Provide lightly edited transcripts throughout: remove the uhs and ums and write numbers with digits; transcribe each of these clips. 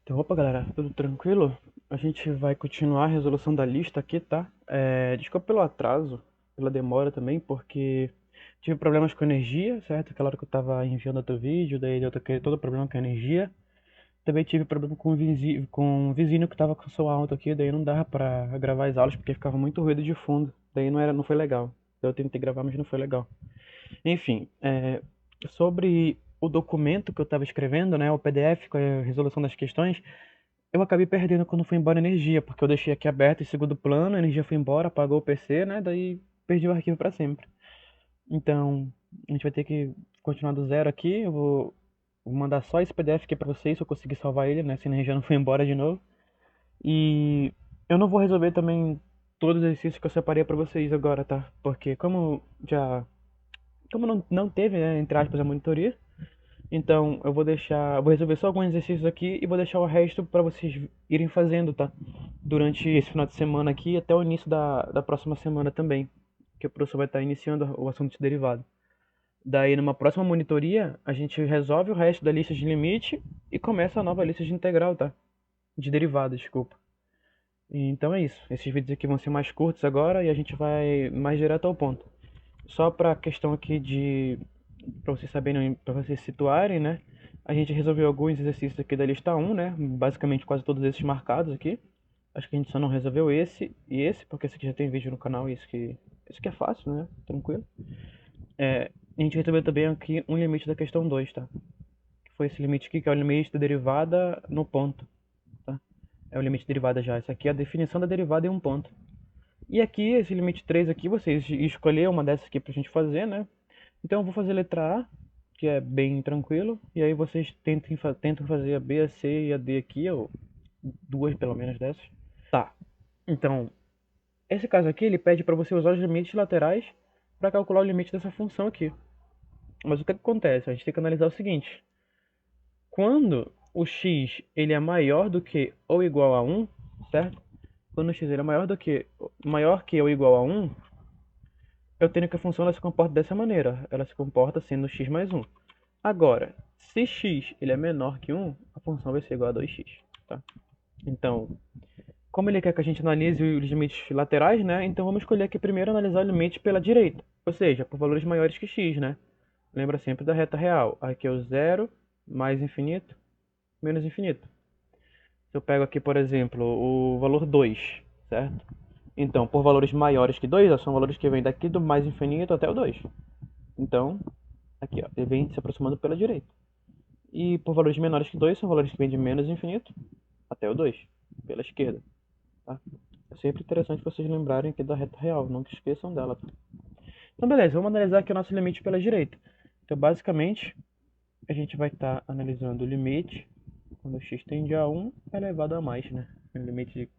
Então, opa, galera, tudo tranquilo? A gente vai continuar a resolução da lista aqui, tá? Desculpa pelo atraso, pela demora também, porque tive problemas com energia, certo? Aquela hora que eu tava enviando outro vídeo, daí deu todo problema com a energia. Também tive problema com o vizinho que tava com som alto aqui, daí não dava pra gravar as aulas porque ficava muito ruído de fundo. Daí não foi legal. Eu tentei gravar, mas não foi legal. Enfim, sobre o documento que eu estava escrevendo, né, o PDF com a resolução das questões, eu acabei perdendo quando foi embora a energia, porque eu deixei aqui aberto em segundo plano, a energia foi embora, apagou o PC, né, daí perdi o arquivo para sempre. Então, a gente vai ter que continuar do zero aqui, vou mandar só esse PDF aqui para vocês, se eu conseguir salvar ele, né, se a energia não foi embora de novo. E eu não vou resolver também todos os exercícios que eu separei para vocês agora, tá? Porque como não teve, né, entre aspas, a monitoria, então vou resolver só alguns exercícios aqui e vou deixar o resto para vocês irem fazendo, tá? Durante esse final de semana aqui até o início da próxima semana também, que o professor vai estar iniciando o assunto de derivado. Daí, numa próxima monitoria, a gente resolve o resto da lista de limite e começa a nova lista de integral, tá? De derivada, desculpa. Então é isso. Esses vídeos aqui vão ser mais curtos agora e a gente vai mais direto ao ponto. Só para questão aqui de para vocês saberem, para vocês se situarem, né? A gente resolveu alguns exercícios aqui da lista um, né? Basicamente quase todos esses marcados aqui. Acho que a gente só não resolveu esse e esse, porque esse aqui já tem vídeo no canal e esse aqui é fácil, né? Tranquilo. A gente resolveu também aqui um limite da questão 2, tá? Que foi esse limite aqui, que é o limite da derivada no ponto, tá? É o limite de derivada já. Essa aqui é a definição da derivada em um ponto. E aqui, esse limite 3 aqui, vocês escolher uma dessas aqui pra gente fazer, né? Então eu vou fazer a letra A, que é bem tranquilo, e aí vocês tentam fazer a B, a C e a D aqui, ou duas pelo menos dessas. Tá, então, esse caso aqui ele pede para você usar os limites laterais para calcular o limite dessa função aqui. Mas o que acontece? A gente tem que analisar o seguinte: quando o x ele é maior do que ou igual a 1, certo? Quando o x ele é maior que ou igual a 1, eu tenho que a função ela se comporta dessa maneira. Ela se comporta sendo x mais 1. Agora, se x ele é menor que 1, a função vai ser igual a 2x. Tá? Então, como ele quer que a gente analise os limites laterais, né? Então vamos escolher aqui primeiro analisar o limite pela direita. Ou seja, por valores maiores que x, né? Lembra sempre da reta real. Aqui é o zero mais infinito menos infinito. Se eu pego aqui, por exemplo, o valor 2, certo? Então, por valores maiores que 2, são valores que vêm daqui do mais infinito até o 2. Então, aqui, ó, ele vem se aproximando pela direita. E por valores menores que 2 são valores que vêm de menos infinito até o 2, pela esquerda. Tá? É sempre interessante vocês lembrarem aqui da reta real, nunca esqueçam dela. Tá? Então, beleza, vamos analisar aqui o nosso limite pela direita. Então, basicamente, a gente vai estar analisando o limite quando x tende a 1 elevado a mais, né? O limite de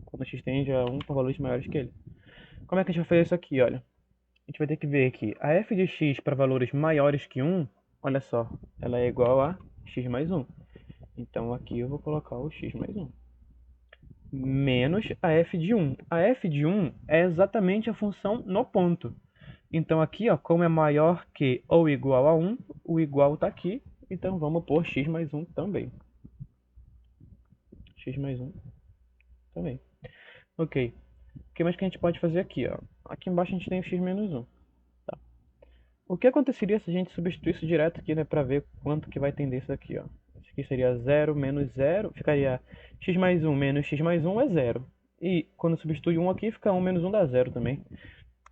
quando x tende a 1 por valores maiores que ele. Como é que a gente vai fazer isso aqui, olha? A gente vai ter que ver que a f de x para valores maiores que 1, olha só, ela é igual a x mais 1. Então aqui eu vou colocar o x mais 1. Menos a f de 1. A f de 1 é exatamente a função no ponto. Então aqui, ó, como é maior que ou igual a 1, o igual está aqui. Então vamos pôr x mais 1 também. X mais 1 também. Ok. O que mais que a gente pode fazer aqui, ó? Aqui embaixo a gente tem o x menos 1. Tá. O que aconteceria se a gente substituísse direto aqui, né, para ver quanto que vai tender isso aqui, ó. Isso aqui seria 0 menos 0, ficaria x mais 1 menos x mais 1 é 0. E quando substitui 1 aqui, fica 1 menos 1 dá 0 também.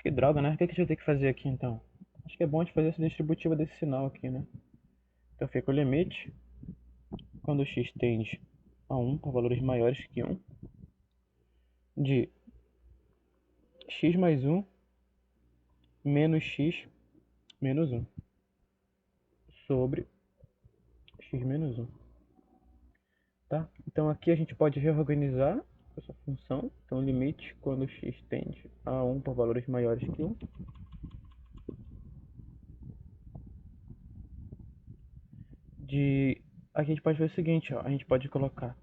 Que droga, né? O que a gente vai ter que fazer aqui, então? Acho que é bom a gente fazer essa distributiva desse sinal aqui, né? Então fica o limite, quando x tende a 1 por valores maiores que 1, de x mais 1 menos x menos 1 sobre x menos 1. Tá? Então aqui a gente pode reorganizar essa função. Então limite quando x tende a 1 por valores maiores que 1. Aqui a gente pode ver o seguinte, ó, a gente pode colocar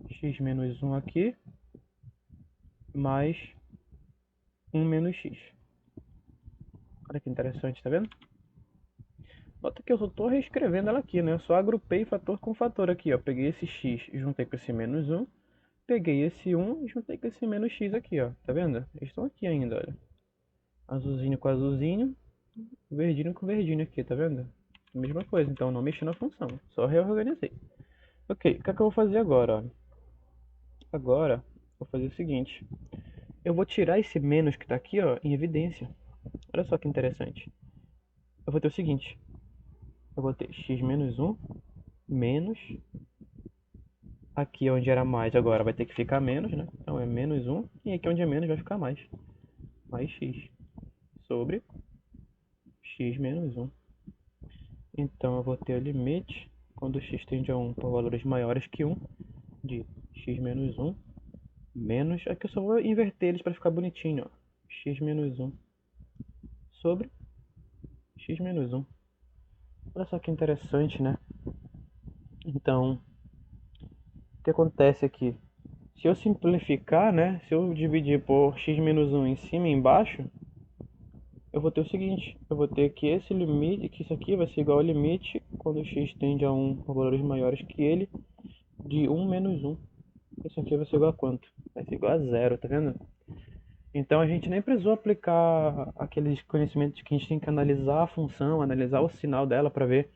x menos 1 aqui, mais 1 menos x. Olha que interessante, tá vendo? Nota que eu só tô reescrevendo ela aqui, né? Eu só agrupei fator com fator aqui, ó. Peguei esse x e juntei com esse menos um. Peguei esse um e juntei com esse menos x aqui, ó. Tá vendo? Eles estão aqui ainda, olha. Azulzinho com azulzinho, verdinho com verdinho aqui, tá vendo? Mesma coisa, então não mexi na função, só reorganizei. Ok, o que é que eu vou fazer agora, ó? Agora, vou fazer o seguinte. Eu vou tirar esse menos que tá aqui, ó, em evidência. Olha só que interessante. Eu vou ter o seguinte. Eu vou ter x menos um menos. Aqui onde era mais agora vai ter que ficar menos, né? Então é menos um. E aqui onde é menos vai ficar mais. Mais x. Sobre x menos um. Então eu vou ter o limite, quando x tende a 1 por valores maiores que 1, de x menos um menos. Aqui eu só vou inverter eles para ficar bonitinho, ó. X menos um sobre x menos um. Olha só que interessante, né? Então, o que acontece aqui? Se eu simplificar, né? Se eu dividir por x menos um em cima e embaixo, eu vou ter o seguinte. Eu vou ter que esse limite, que isso aqui vai ser igual ao limite quando x tende a 1 por valores maiores que ele, de 1 menos um. Isso aqui vai ser igual a quanto? Vai ser igual a zero, tá vendo? Então a gente nem precisou aplicar aqueles conhecimentos que a gente tem que analisar a função, analisar o sinal dela para ver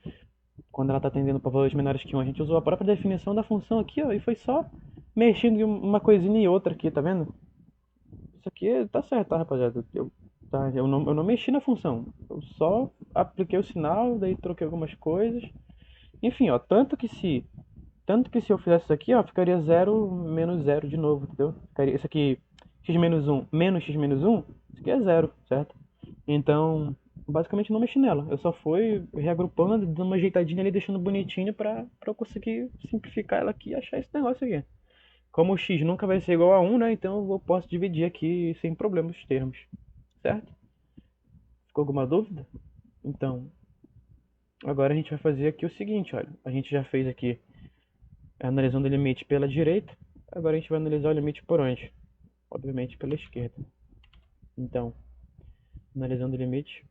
quando ela está atendendo para valores menores que um. A gente usou a própria definição da função aqui, ó, e foi só mexendo em uma coisinha e outra aqui, tá vendo? Isso aqui tá certo, tá, rapaziada? Eu não mexi na função. Eu só apliquei o sinal, daí troquei algumas coisas. Enfim, ó, tanto que se eu fizesse isso aqui, ó, ficaria zero menos zero de novo, entendeu? Ficaria isso aqui, x menos um menos x menos um, isso aqui é zero, certo? Então, basicamente não mexi nela. Eu só fui reagrupando, dando uma ajeitadinha ali, deixando bonitinho pra eu conseguir simplificar ela aqui e achar esse negócio aqui. Como o x nunca vai ser igual a 1, né? Então eu posso dividir aqui sem problemas os termos, certo? Ficou alguma dúvida? Então, agora a gente vai fazer aqui o seguinte, olha. A gente já fez aqui analisando o limite pela direita. Agora a gente vai analisar o limite por onde? Obviamente pela esquerda. Então, analisando o limite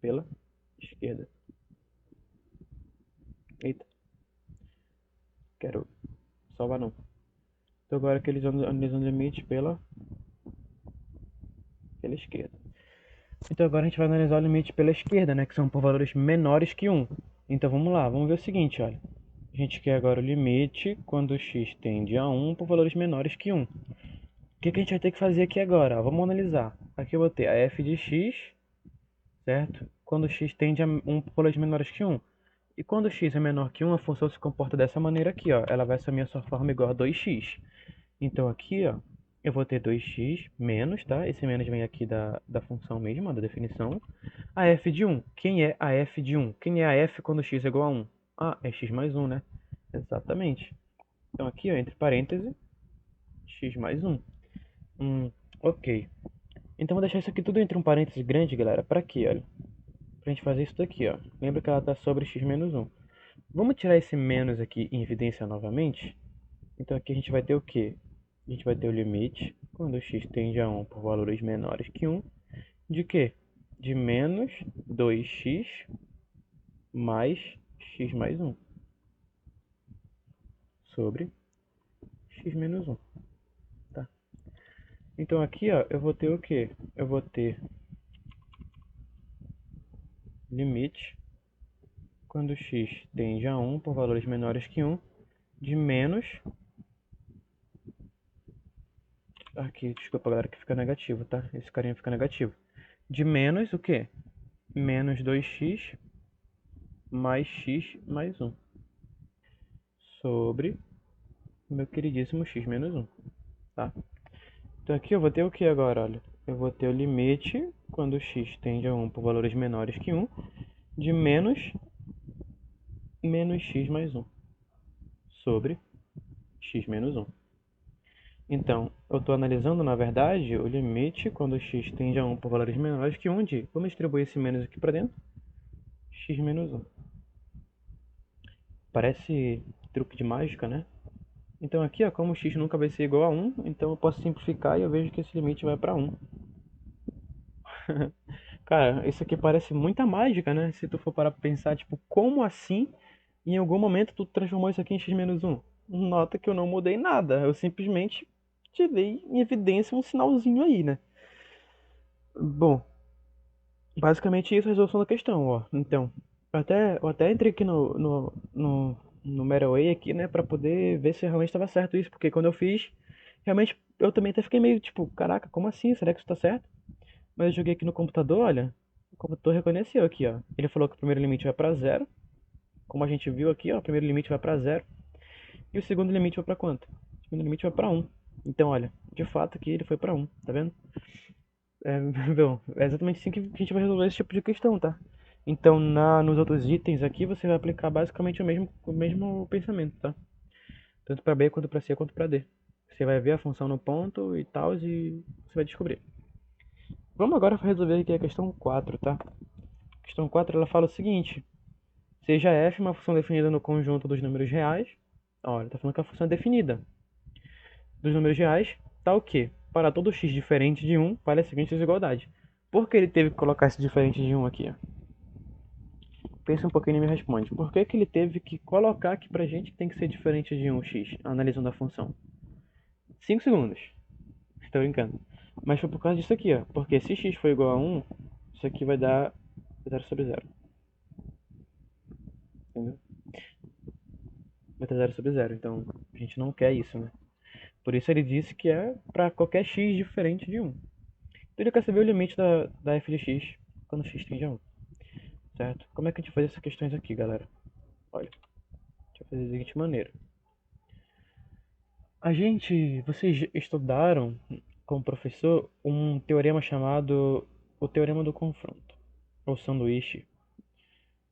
pela esquerda. Eita, quero salvar não. Então agora que eles analisando o limite pela esquerda. Então agora a gente vai analisar o limite pela esquerda, né? Que são por valores menores que 1. Então vamos lá, vamos ver o seguinte, olha. A gente quer agora o limite quando x tende a 1 por valores menores que 1. O que a gente vai ter que fazer aqui agora? Vamos analisar. Aqui eu vou ter a f de x, certo? Quando x tende a 1 por valores menores que 1. E quando x é menor que 1, a função se comporta dessa maneira aqui, ó. Ela vai assumir a sua forma igual a 2x. Então aqui, ó, eu vou ter 2x menos, tá? Esse menos vem aqui da função mesmo, da definição. A f de 1. Quem é a f de 1? Quem é a f quando x é igual a 1? Ah, é x mais 1, né? Exatamente. Então aqui, ó, entre parênteses, x mais 1. Ok. Então vou deixar isso aqui tudo entre um parênteses grande, galera. Pra quê, olha? Pra gente fazer isso daqui, ó. Lembra que ela tá sobre x menos 1. Vamos tirar esse menos aqui em evidência novamente. Então aqui a gente vai ter o quê? A gente vai ter o limite, quando x tende a 1 por valores menores que 1, de quê? De menos 2x mais x mais 1 sobre x menos 1, tá? Então aqui, ó, eu vou ter o quê? Eu vou ter limite, quando x tende a 1 por valores menores que 1, de menos... Aqui, desculpa galera, que fica negativo, tá? Esse carinha fica negativo. De menos o quê? Menos 2x mais x mais 1 sobre o meu queridíssimo x menos 1, tá? Então aqui eu vou ter o que agora, olha? Eu vou ter o limite, quando x tende a 1 por valores menores que 1, de menos x mais 1 sobre x menos 1. Então, eu estou analisando, na verdade, o limite quando x tende a 1 por valores menores que 1 de... Vamos distribuir esse menos aqui para dentro. X menos 1. Parece truque de mágica, né? Então aqui, ó, como x nunca vai ser igual a 1, então eu posso simplificar e eu vejo que esse limite vai para 1. Cara, isso aqui parece muita mágica, né? Se tu for parar pra pensar, tipo, como assim, em algum momento tu transformou isso aqui em x-1? Nota que eu não mudei nada, eu simplesmente te dei em evidência um sinalzinho aí, né? Bom, basicamente isso é a resolução da questão, ó. Então, eu até entrei aqui no Meraway aqui, né, pra poder ver se realmente estava certo isso, porque quando eu fiz, realmente eu também até fiquei meio tipo, caraca, como assim? Será que isso tá certo? Mas eu joguei aqui no computador, olha, o computador reconheceu aqui, ó. Ele falou que o primeiro limite vai pra zero, como a gente viu aqui, ó, o primeiro limite vai pra zero, e o segundo limite vai pra quanto? O segundo limite vai pra um. Então, olha, de fato aqui ele foi pra um, tá vendo? É, bom, é exatamente assim que a gente vai resolver esse tipo de questão, tá? Então, nos outros itens aqui, você vai aplicar basicamente o mesmo pensamento, tá? Tanto para B, quanto para C, quanto para D. Você vai ver a função no ponto e tal, e você vai descobrir. Vamos agora resolver aqui a questão 4, tá? A questão 4 ela fala o seguinte: seja f uma função definida no conjunto dos números reais. Olha, tá falando que a função é definida dos números reais, tal que, para todo x diferente de 1, vale a seguinte desigualdade. Por que ele teve que colocar esse diferente de 1 aqui? Pensa um pouquinho e me responde. Por que que ele teve que colocar aqui pra gente que tem que ser diferente de 1x, analisando a função? 5 segundos. Estou brincando. Mas foi por causa disso aqui, ó. Porque se x for igual a 1, isso aqui vai dar 0/0. Entendeu? Vai dar 0/0. Então, a gente não quer isso, né? Por isso ele disse que é para qualquer x diferente de 1. Então ele quer saber o limite da f de x quando x tende a 1. Certo? Como é que a gente faz essas questões aqui, galera? Olha, deixa eu fazer da seguinte maneira. Vocês estudaram com o professor um teorema chamado o teorema do confronto, ou sanduíche,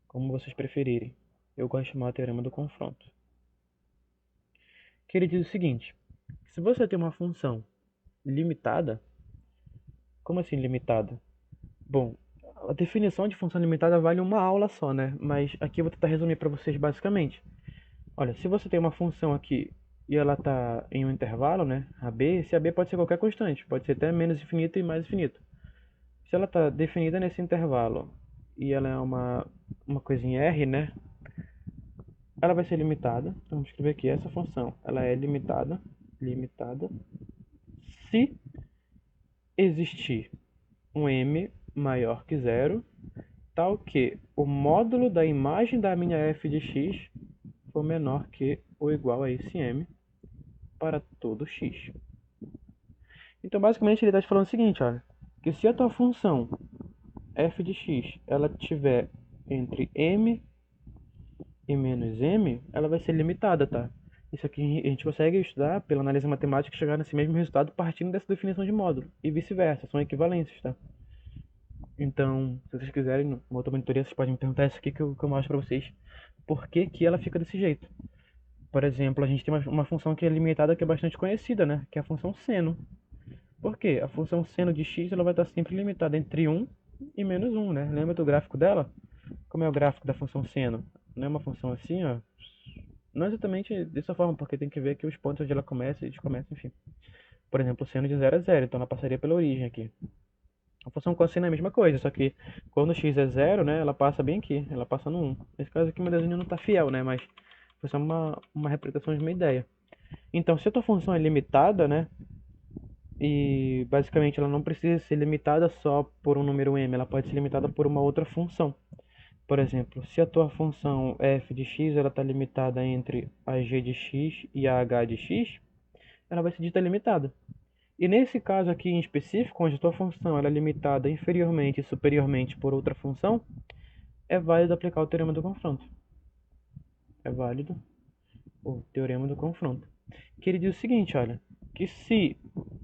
como vocês preferirem. Eu gosto de chamar de teorema do confronto. Que ele diz o seguinte: se você tem uma função limitada, como assim limitada? Bom, a definição de função limitada vale uma aula só, né? Mas aqui eu vou tentar resumir para vocês basicamente. Olha, se você tem uma função aqui e ela está em um intervalo, né? AB, se AB pode ser qualquer constante, pode ser até menos infinito e mais infinito. Se ela está definida nesse intervalo e ela é uma coisa em R, né? Ela vai ser limitada. Então vamos escrever aqui essa função. Ela é limitada se existir um m maior que zero, tal que o módulo da imagem da minha f de x for menor que ou igual a esse m para todo x. Então basicamente ele está te falando o seguinte, olha, que se a tua função f de x ela tiver entre m e menos m, ela vai ser limitada, tá? Isso aqui a gente consegue estudar pela análise matemática e chegar nesse mesmo resultado partindo dessa definição de módulo, e vice-versa, são equivalências, tá? Então, se vocês quiserem, numa outra monitoria, vocês podem me perguntar isso aqui que eu mostro pra vocês. Por que que ela fica desse jeito? Por exemplo, a gente tem uma função que é limitada que é bastante conhecida, né? Que é a função seno. Por quê? A função seno de x ela vai estar sempre limitada entre 1 e menos 1, né? Lembra do gráfico dela? Como é o gráfico da função seno? Não é uma função assim, ó. Não exatamente dessa forma, porque tem que ver que os pontos onde ela começa e descomeça, enfim. Por exemplo, o seno de 0 é 0, então ela passaria pela origem aqui. A função cosseno é a mesma coisa, só que quando x é 0, né, ela passa bem aqui, ela passa no 1. Nesse caso aqui meu desenho não está fiel, né, mas foi só uma representação de uma ideia. Então, se a tua função é limitada, né, e basicamente ela não precisa ser limitada só por um número m, ela pode ser limitada por uma outra função. Por exemplo, se a tua função f de x ela está limitada entre a g de x e a h de x, ela vai ser dita limitada. E nesse caso aqui em específico, onde a tua função ela é limitada inferiormente e superiormente por outra função, é válido aplicar o teorema do confronto. É válido o teorema do confronto. Que ele diz o seguinte, olha, que se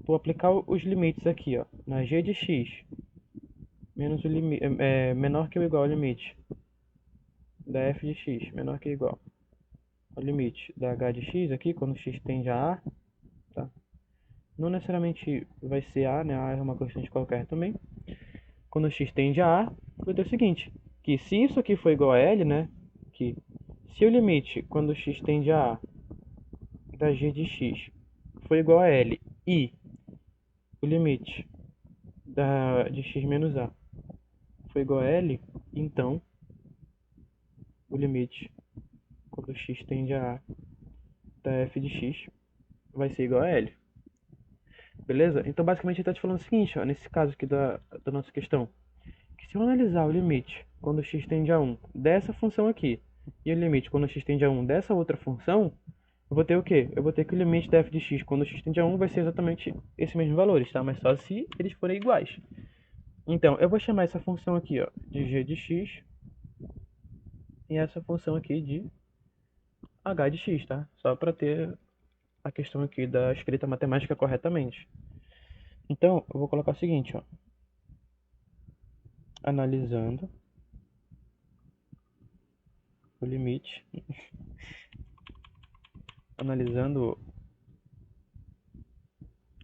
tu aplicar os limites aqui, ó, na g de x menos o limite, menor que ou igual ao limite da f de x menor que ou igual ao limite da h de x aqui, quando x tende a a, tá? Não necessariamente vai ser a, né? A é uma constante qualquer também. Quando x tende a A, vai ter o seguinte, que se isso aqui for igual a L, né, que se o limite quando x tende a A da g de x for igual a L e o limite de x menos A for igual a L, então o limite quando x tende a A da f de x vai ser igual a L. Beleza? Então basicamente ele está te falando o seguinte, ó, nesse caso aqui da nossa questão, que se eu analisar o limite quando x tende a 1 dessa função aqui e o limite quando x tende a 1 dessa outra função, eu vou ter o quê? Eu vou ter que o limite da f de x quando x tende a 1 vai ser exatamente esses mesmos valores, tá? Mas só se eles forem iguais. Então, eu vou chamar essa função aqui, ó, de g de x e essa função aqui de h de x, tá? Só para ter a questão aqui da escrita matemática corretamente. Então, eu vou colocar o seguinte, ó. Analisando o limite, analisando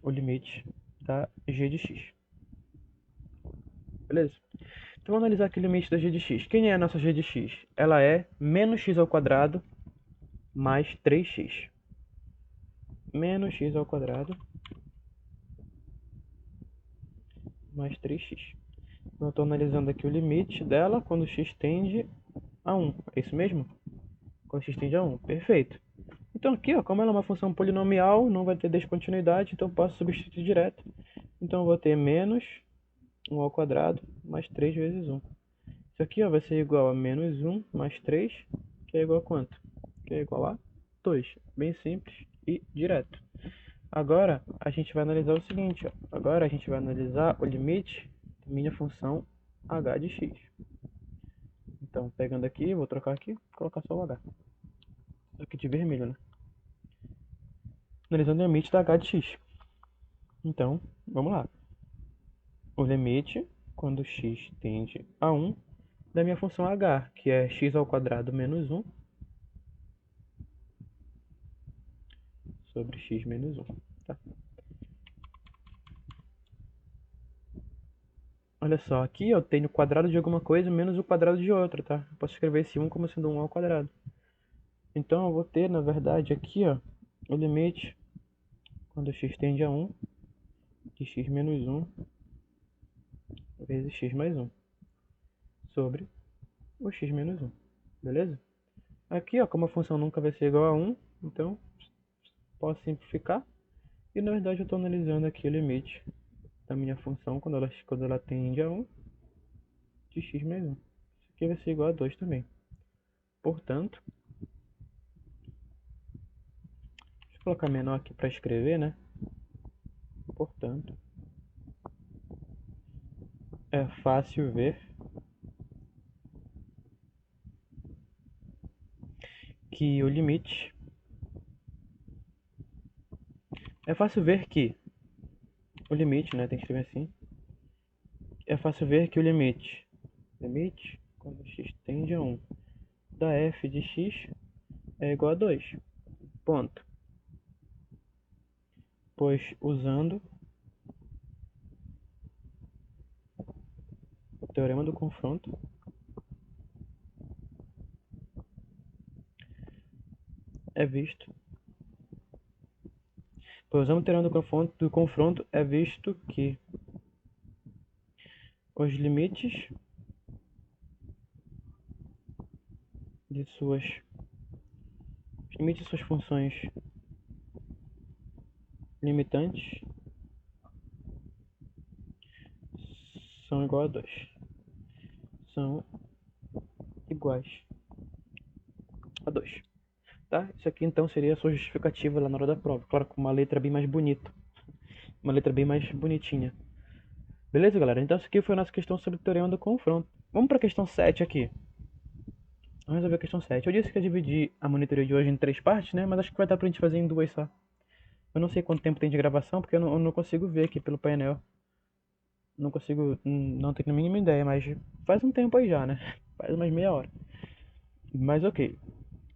o limite da g de x. Beleza? Então, vamos analisar aqui o limite da g de x. Quem é a nossa g de x? Ela é menos x ao quadrado mais 3x. Menos x ao quadrado mais 3x. Então, eu estou analisando aqui o limite dela quando x tende a 1. É isso mesmo? Quando x tende a 1. Perfeito. Então aqui, ó, como ela é uma função polinomial, não vai ter descontinuidade, então eu posso substituir direto. Então eu vou ter menos 1 ao quadrado mais 3 vezes 1. Isso aqui, ó, vai ser igual a menos 1 mais 3, que é igual a quanto? Que é igual a 2. Bem simples e direto. Agora a gente vai analisar o seguinte, ó. Agora a gente vai analisar o limite da minha função h de x. Então, pegando aqui, vou trocar aqui, colocar só o h. Aqui de vermelho, né? Analisando o limite da h de x. Então, vamos lá. O limite, quando x tende a 1, da minha função h, que é x ao quadrado menos 1 sobre x menos 1. Tá? Olha só, aqui eu tenho o quadrado de alguma coisa menos o quadrado de outra, tá? Eu posso escrever esse 1 como sendo 1 ao quadrado. Então eu vou ter, na verdade, aqui, ó, o limite quando x tende a 1 de x menos 1 vezes x mais 1 sobre o x menos 1. Beleza? Aqui, ó, como a função nunca vai ser igual a 1, então posso simplificar. E na verdade eu estou analisando aqui o limite da minha função quando ela tende a 1 de x mais 1. Isso aqui vai ser igual a 2 também. Portanto, deixa eu colocar menor aqui para escrever, né? Portanto, é fácil ver que o limite... É fácil ver que o limite, né? Tem que escrever assim. É fácil ver que o limite quando x tende a 1 da f de x é igual a 2. Ponto. Pois usando o teorema do confronto, é visto. Pois usando o teorema do confronto, é visto que os limites de suas funções limitantes são igual a 2. São iguais a 2. Tá? Isso aqui então seria a sua justificativa lá na hora da prova. Claro, com uma letra bem mais bonita. Uma letra bem mais bonitinha. Beleza, galera? Então isso aqui foi a nossa questão sobre o teorema do confronto. Vamos para a questão 7 aqui. Vamos resolver a questão 7. Eu disse que ia dividir a monitoria de hoje em 3 partes, né? Mas acho que vai dar pra gente fazer em 2 só. Eu não sei quanto tempo tem de gravação, porque eu não consigo ver aqui pelo painel. Não consigo, não tenho a mínima ideia, mas faz um tempo aí já, né? Faz umas meia hora. Mas ok.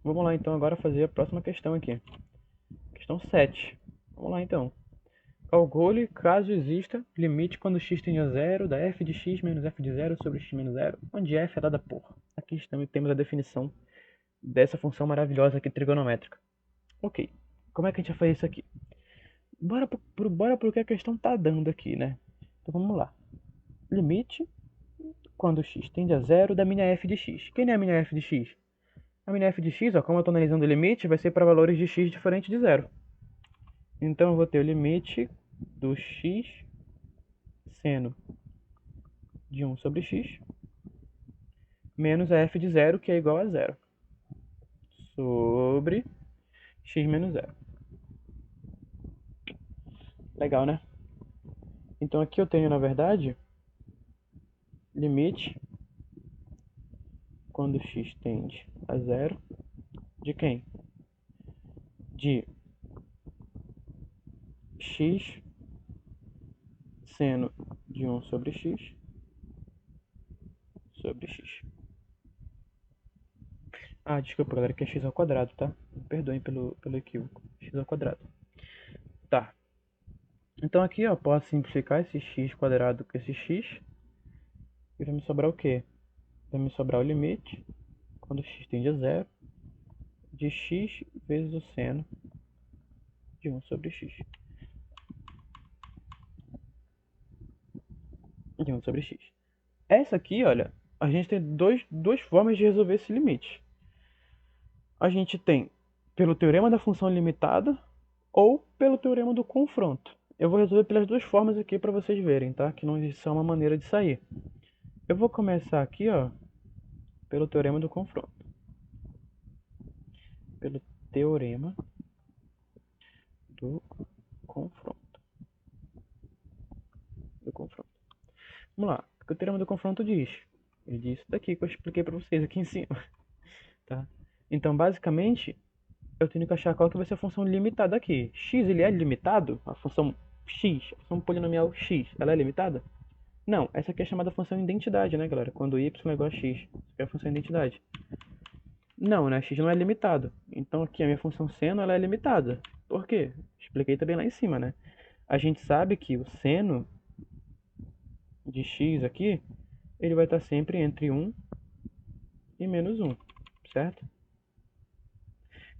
Vamos lá então agora fazer a próxima questão aqui. Questão 7. Vamos lá então. Calcule caso exista limite quando x tende a 0 da f de x menos f de 0 sobre x menos 0, onde f é dada por. Aqui temos a definição dessa função maravilhosa aqui trigonométrica. Ok, como é que a gente vai fazer isso aqui? Bora pro que a questão tá dando aqui, né? Então vamos lá. Limite quando x tende a zero da minha f de x. Quem é a minha f de x? A minha f de x, ó, como eu estou analisando o limite, vai ser para valores de x diferente de zero. Então eu vou ter o limite do x seno de 1 sobre x menos a f de zero, que é igual a zero, sobre x menos zero. Legal, né? Então aqui eu tenho, na verdade, limite quando x tende a zero de quem? De x seno de 1 sobre x sobre x. Ah, desculpa, galera, que é x ao quadrado, tá? Me perdoem pelo equívoco. X ao quadrado. Tá. Então aqui, ó, posso simplificar esse x quadrado com esse x. E vai me sobrar o quê? Vai me sobrar o limite, quando x tende a zero, de x vezes o seno de 1 sobre x. De 1 sobre x. Essa aqui, olha, a gente tem duas formas de resolver esse limite. A gente tem pelo teorema da função limitada ou pelo teorema do confronto. Eu vou resolver pelas duas formas aqui para vocês verem, tá? Que não existe só uma maneira de sair. Eu vou começar aqui, ó, pelo teorema do confronto. Pelo teorema do confronto. Vamos lá. O que o teorema do confronto diz? Ele diz isso daqui que eu expliquei para vocês aqui em cima, tá? Então, basicamente, eu tenho que achar qual que vai ser a função limitada aqui. X, ele é limitado? A função x, a função polinomial x, ela é limitada? Não, essa aqui é chamada função identidade, né, galera? Quando y é igual a x, isso aqui é a função identidade. Não, né, x não é limitado. Então aqui a minha função seno, ela é limitada. Por quê? Expliquei também lá em cima, né? A gente sabe que o seno de x aqui, ele vai estar sempre entre 1 e menos 1, certo?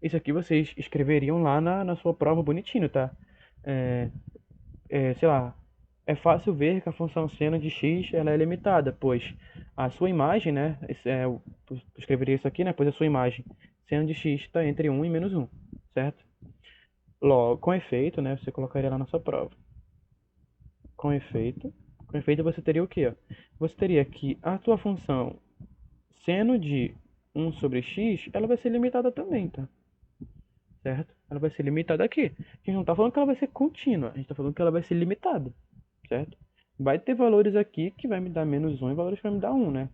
Isso aqui vocês escreveriam lá na sua prova bonitinho, tá? Sei lá, é fácil ver que a função seno de x ela é limitada, pois a sua imagem, né? Eu escreveria isso aqui, né? Pois a sua imagem seno de x está entre 1 e menos 1, certo? Logo, com efeito, né? Você colocaria lá na sua prova. Com efeito você teria o quê? Ó? Você teria que a tua função seno de 1 sobre x, ela vai ser limitada também, tá? Certo? Ela vai ser limitada aqui. A gente não está falando que ela vai ser contínua, a gente está falando que ela vai ser limitada, certo? Vai ter valores aqui que vai me dar menos 1 e valores que vai me dar 1, né?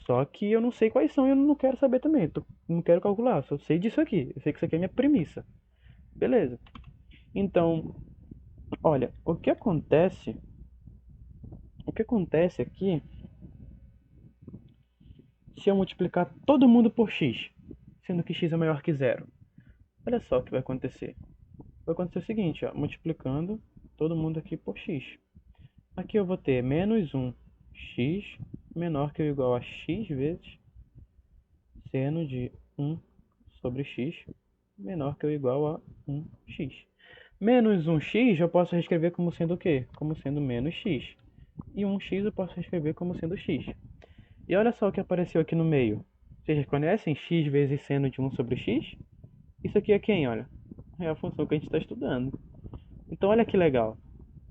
Só que eu não sei quais são e eu não quero saber também. Não quero calcular, só sei disso aqui. Eu sei que isso aqui é a minha premissa. Beleza. Então, olha, o que acontece aqui se eu multiplicar todo mundo por x, sendo que x é maior que zero? Olha só o que vai acontecer. Vai acontecer o seguinte, ó, multiplicando todo mundo aqui por x. Aqui eu vou ter menos 1x menor que ou igual a x vezes seno de 1 sobre x menor que ou igual a 1x. Menos 1x eu posso reescrever como sendo o quê? Como sendo menos x. E 1x eu posso reescrever como sendo x. E olha só o que apareceu aqui no meio. Vocês conhecem x vezes seno de 1 sobre x? Isso aqui é quem, olha? É a função que a gente está estudando. Então olha que legal.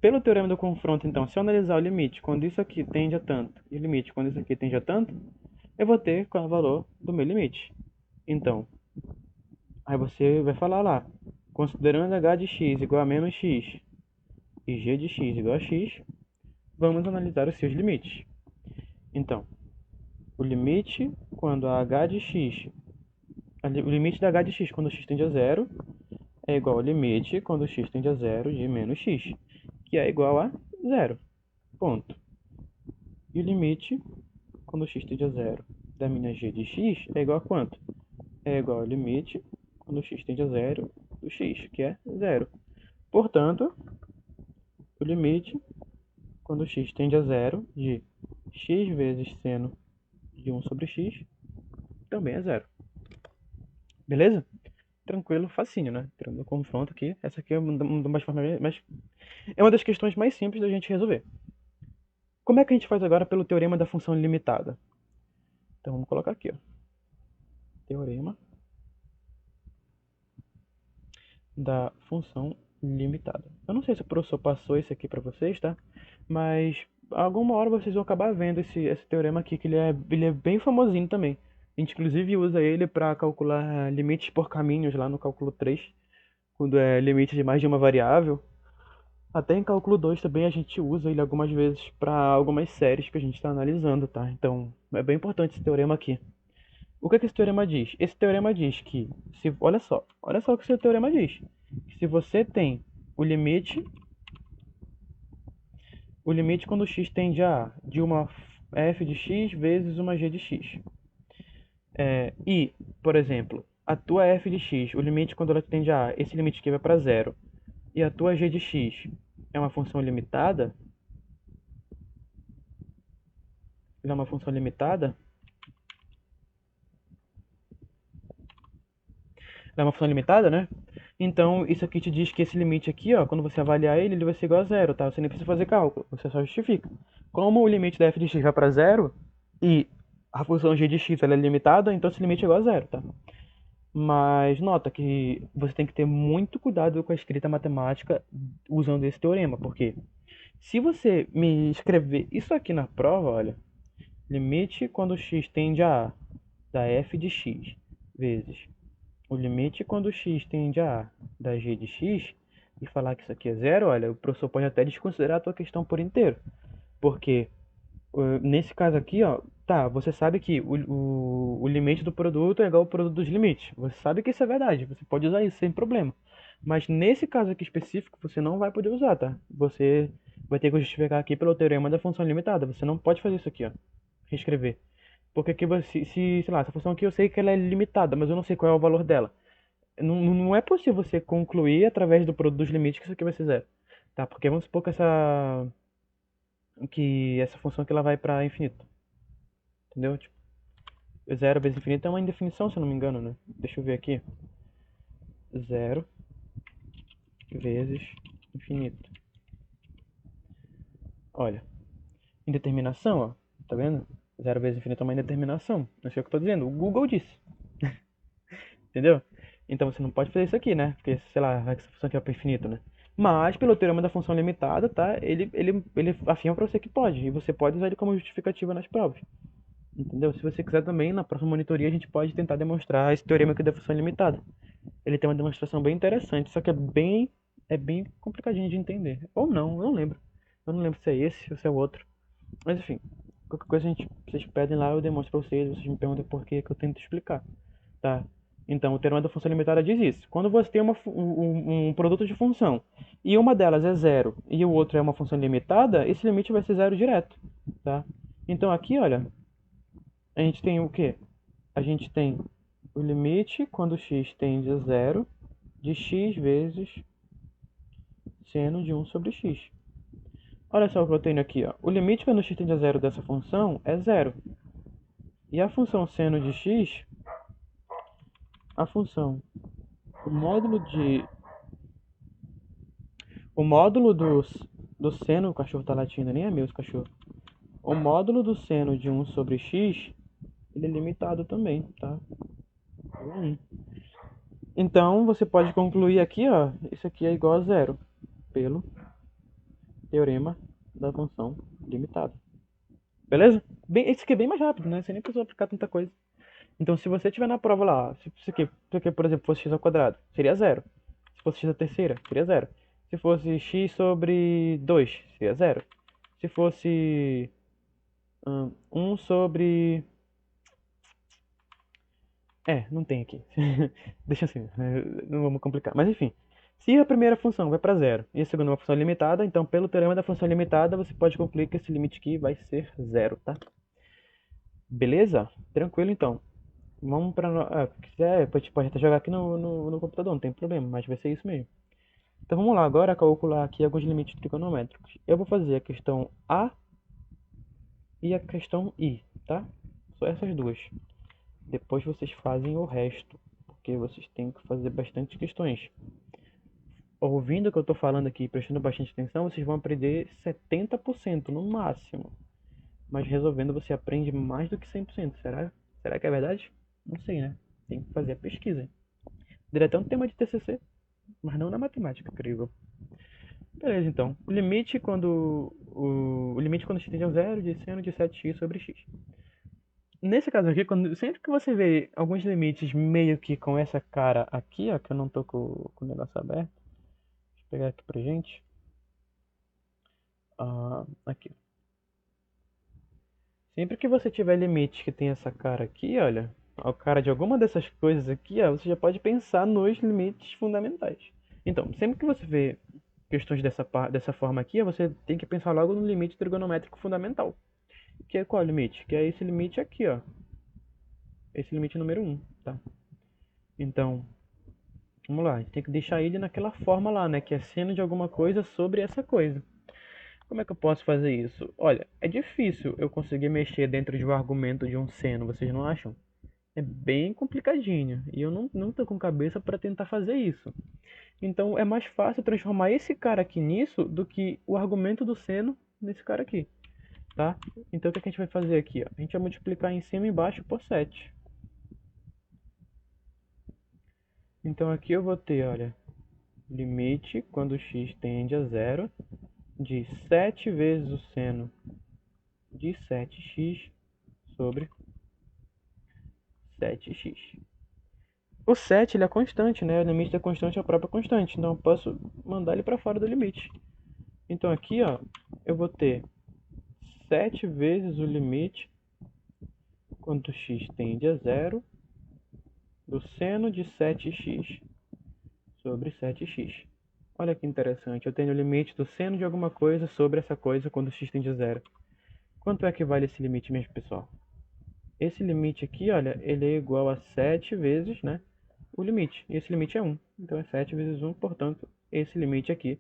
Pelo teorema do confronto, então, se eu analisar o limite quando isso aqui tende a tanto e o limite quando isso aqui tende a tanto, eu vou ter qual é o valor do meu limite. Então, aí você vai falar lá, considerando h de x igual a menos x e g de x igual a x, vamos analisar os seus limites. Então, o limite quando a h de x, o limite da h de x quando x tende a zero é igual ao limite quando x tende a zero de menos x, que é igual a zero. Ponto. E o limite quando x tende a zero da minha g de x é igual a quanto? É igual ao limite quando x tende a zero do x, que é zero. Portanto, o limite quando x tende a zero de x vezes seno de 1 sobre x também é zero. Beleza? Tranquilo, facinho, né? Tirando o confronto aqui. Essa aqui é uma das formas mais... É uma das questões mais simples da gente resolver. Como é que a gente faz agora pelo teorema da função ilimitada? Então vamos colocar aqui, ó. Teorema da função limitada. Eu não sei se o professor passou isso aqui para vocês, tá? Mas alguma hora vocês vão acabar vendo esse teorema aqui, que ele é bem famosinho também. A gente inclusive usa ele para calcular limites por caminhos lá no cálculo 3, quando é limite de mais de uma variável. Até em cálculo 2 também a gente usa ele algumas vezes para algumas séries que a gente está analisando, tá? Então é bem importante esse teorema aqui. O que é que esse teorema diz? Esse teorema diz que, olha só o que esse teorema diz. Que se você tem o limite quando x tende a de uma f de x vezes uma g de x. E, por exemplo, a tua f de x, o limite quando ela tende a, esse limite aqui vai para zero, e a tua g de x é uma função limitada, ela é uma função limitada, ela é uma função limitada, né? Então, isso aqui te diz que esse limite aqui, ó, quando você avaliar ele, ele vai ser igual a zero, tá? Você nem precisa fazer cálculo, você só justifica. Como o limite da f de x vai para zero e a função g de x ela é limitada, então esse limite é igual a zero, tá? Mas nota que você tem que ter muito cuidado com a escrita matemática usando esse teorema, porque se você me escrever isso aqui na prova, olha, limite quando x tende a da f de x vezes o limite quando x tende a da g de x e falar que isso aqui é zero, olha, o professor pode até desconsiderar a tua questão por inteiro. Porque nesse caso aqui, ó, tá, você sabe que o limite do produto é igual ao produto dos limites. Você sabe que isso é verdade, você pode usar isso sem problema. Mas nesse caso aqui específico, você não vai poder usar, tá? Você vai ter que justificar aqui pelo teorema da função limitada. Você não pode fazer isso aqui, ó, reescrever. Porque aqui você, sei lá, essa função aqui eu sei que ela é limitada, mas eu não sei qual é o valor dela. Não é possível você concluir através do produto dos limites que isso aqui vai ser zero. Tá? Porque vamos supor que essa função aqui ela vai para infinito. Entendeu? Tipo, zero vezes infinito é uma indefinição, se eu não me engano, né? Deixa eu ver aqui. Zero vezes infinito. Olha, indeterminação, ó. Tá vendo? Zero vezes infinito é uma indeterminação. Não sei o que eu tô dizendo. O Google disse. Entendeu? Então você não pode fazer isso aqui, né? Porque, sei lá, vai que essa função aqui é para infinito, né? Mas, pelo teorema da função limitada, tá? Ele afirma para você que pode. E você pode usar ele como justificativa nas provas. Entendeu? Se você quiser também, na próxima monitoria, a gente pode tentar demonstrar esse teorema aqui da função limitada. Ele tem uma demonstração bem interessante, só que é bem complicadinho de entender. Ou não, eu não lembro. Eu não lembro se é esse ou se é o outro. Mas enfim, qualquer coisa vocês pedem lá, eu demonstro pra vocês me perguntam por que que eu tento explicar, tá? Então, o teorema da função limitada diz isso. Quando você tem um produto de função e uma delas é zero e o outro é uma função limitada, esse limite vai ser zero direto, tá? Então aqui, olha, a gente tem o quê? A gente tem o limite quando x tende a zero de x vezes seno de 1 sobre x. Olha só o que eu tenho aqui, ó. O limite quando x tende a zero dessa função é zero. E a função seno de x, a função, o módulo de, o módulo do seno, o cachorro tá latindo, nem é meu esse cachorro. O módulo do seno de 1 sobre x, ele é limitado também, tá? Então, você pode concluir aqui, ó, isso aqui é igual a zero, pelo teorema da função limitada. Beleza? Esse aqui é bem mais rápido, né? Você nem precisa aplicar tanta coisa. Então, se você tiver na prova lá, se isso aqui, por exemplo, fosse x ao quadrado, seria zero. Se fosse x à terceira, seria zero. Se fosse x sobre 2, seria zero. Se fosse 1 sobre... não tem aqui. Deixa assim, não vamos complicar. Mas enfim, se a primeira função vai para zero e a segunda é uma função limitada, então pelo teorema da função limitada você pode concluir que esse limite aqui vai ser zero, tá? Beleza? Tranquilo então. Vamos para. Se quiser, pode até jogar aqui no computador, não tem problema, mas vai ser isso mesmo. Então vamos lá, agora calcular aqui alguns limites trigonométricos. Eu vou fazer a questão A e a questão I, tá? Só essas duas. Depois vocês fazem o resto, porque vocês têm que fazer bastante questões. ouvindo o que eu tô falando aqui, prestando bastante atenção, vocês vão aprender 70% no máximo. Mas resolvendo você aprende mais do que 100%. Será que é verdade? Não sei, né? Tem que fazer a pesquisa. Poderia até um tema de TCC, mas não na matemática, creio eu. Beleza, então. O limite quando x tende a zero de seno de 7x sobre x. Nesse caso aqui, sempre que você vê alguns limites meio que com essa cara aqui, ó, que eu não tô com o negócio aberto. Deixa eu pegar aqui pra gente. Aqui. Sempre que você tiver limite que tem essa cara aqui, olha, a cara de alguma dessas coisas aqui, ó, você já pode pensar nos limites fundamentais. Então, sempre que você vê questões dessa forma aqui, você tem que pensar logo no limite trigonométrico fundamental. Que é qual limite? Que é esse limite aqui, ó. Esse limite número 1, tá? Então, vamos lá. A gente tem que deixar ele naquela forma lá, né? Que é seno de alguma coisa sobre essa coisa. Como é que eu posso fazer isso? Olha, é difícil eu conseguir mexer dentro de um argumento de um seno, vocês não acham? É bem complicadinho. E eu não tô com cabeça para tentar fazer isso. Então é mais fácil transformar esse cara aqui nisso do que o argumento do seno nesse cara aqui. Tá? Então o que a gente vai fazer aqui? Ó? A gente vai multiplicar em cima e embaixo por 7. Então aqui eu vou ter, olha, limite quando x tende a zero de 7 vezes o seno de 7x sobre 7x. O 7 ele é constante, né? O limite da constante é a própria constante, então eu posso mandar ele para fora do limite. Então aqui, ó, eu vou ter 7 vezes o limite quando x tende a zero do seno de 7x sobre 7x. Olha que interessante, eu tenho o limite do seno de alguma coisa sobre essa coisa quando x tende a zero. Quanto é que vale esse limite mesmo, pessoal? Esse limite aqui, olha, ele é igual a 7 vezes, né, o limite. E esse limite é 1. Então é 7 vezes 1, portanto, esse limite aqui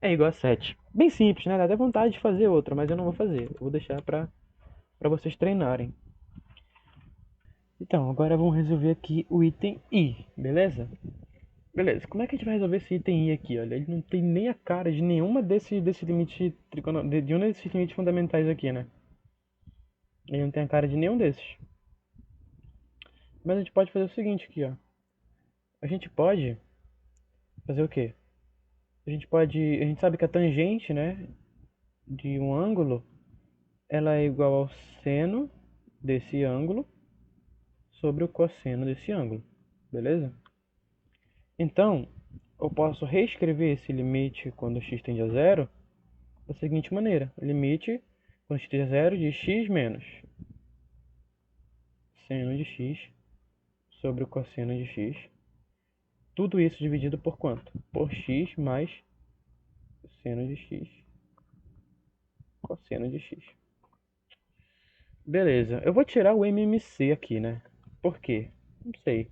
é igual a 7. Bem simples, né? Dá até vontade de fazer outra, mas eu não vou fazer. Eu vou deixar para vocês treinarem. Então, agora vamos resolver aqui o item I, beleza? Beleza, como é que a gente vai resolver esse item I aqui? Olha, ele não tem nem a cara de nenhuma desse limite de um desses limites fundamentais aqui, né? Ele não tem a cara de nenhum desses. Mas a gente pode fazer o seguinte aqui, ó. A gente pode fazer o quê? A gente sabe que a tangente, né, de um ângulo, ela é igual ao seno desse ângulo sobre o cosseno desse ângulo, beleza? Então, eu posso reescrever esse limite quando x tende a zero da seguinte maneira: limite quando x tende a zero de x menos seno de x sobre o cosseno de x. Tudo isso dividido por quanto? Por x mais seno de x cosseno de x. Beleza, eu vou tirar o MMC aqui, né? Por quê? Não sei.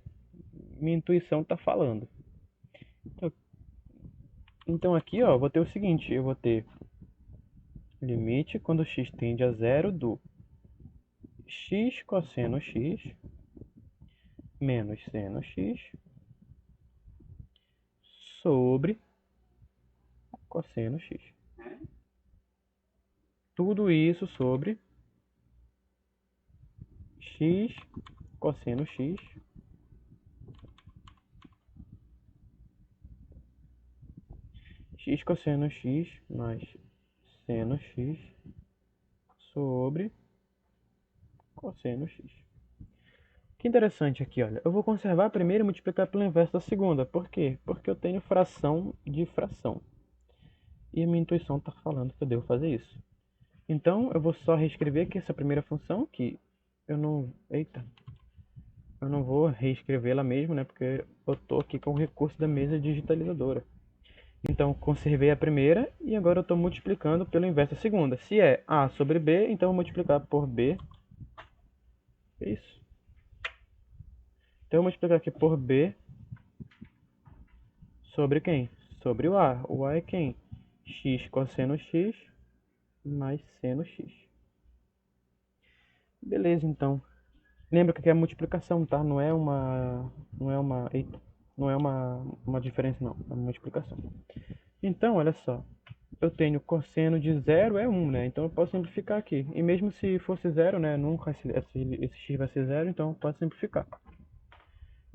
Minha intuição tá falando. Então aqui, ó, eu vou ter o seguinte, eu vou ter limite quando x tende a zero do x cosseno x menos seno x sobre cosseno x. Tudo isso sobre x cosseno x x cosseno x mais seno x sobre cosseno x. Que interessante aqui, olha. Eu vou conservar a primeira e multiplicar pelo inverso da segunda. Por quê? Porque eu tenho fração de fração. E a minha intuição está falando que eu devo fazer isso. Então, eu vou só reescrever aqui essa primeira função, que eu não... Eita! Eu não vou reescrevê-la mesmo, né? Porque eu estou aqui com o recurso da mesa digitalizadora. Então, conservei a primeira e agora eu estou multiplicando pelo inverso da segunda. Se é A sobre B, então eu vou multiplicar por B. Isso. Então, eu vou multiplicar aqui por B sobre quem? Sobre o A. O A é quem? X cosseno x mais seno x. Beleza, então. Lembra que aqui é multiplicação, tá? Não é uma... Eita. Não é uma diferença, não. É uma multiplicação. Então, olha só. Eu tenho cosseno de zero é 1, né? Então eu posso simplificar aqui. E mesmo se fosse zero, né? Nunca esse x vai ser zero, então eu posso simplificar.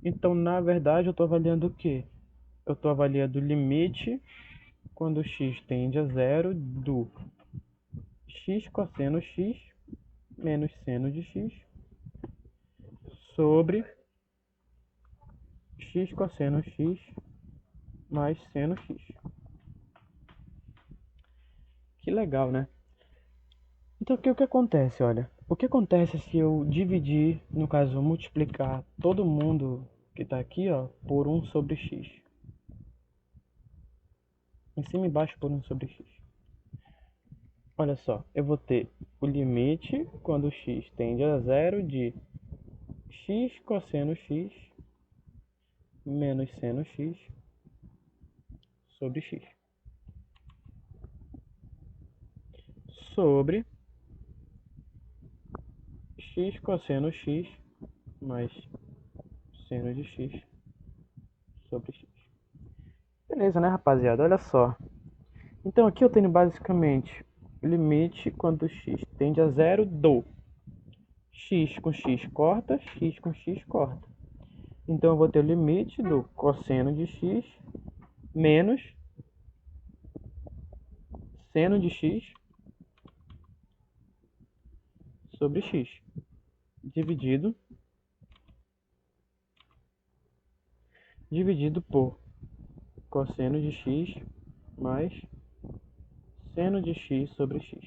Então, na verdade, eu estou avaliando o quê? Eu estou avaliando o limite quando x tende a zero do x cosseno x menos seno de x sobre x cosseno x mais seno x. Que legal, né? Então, o que acontece, olha? O que acontece se eu dividir, no caso, multiplicar todo mundo que está aqui, ó, por 1 sobre x? Em cima e embaixo por 1 sobre x. Olha só, eu vou ter o limite quando x tende a zero de x cosseno x menos seno x sobre x. Sobre x cosseno x mais seno de x sobre x. Beleza, né, rapaziada? Olha só. Então aqui eu tenho basicamente o limite quando x tende a zero do x com x corta, x com x corta. Então eu vou ter o limite do cosseno de x menos seno de x sobre x, dividido por cosseno de x mais seno de x sobre x.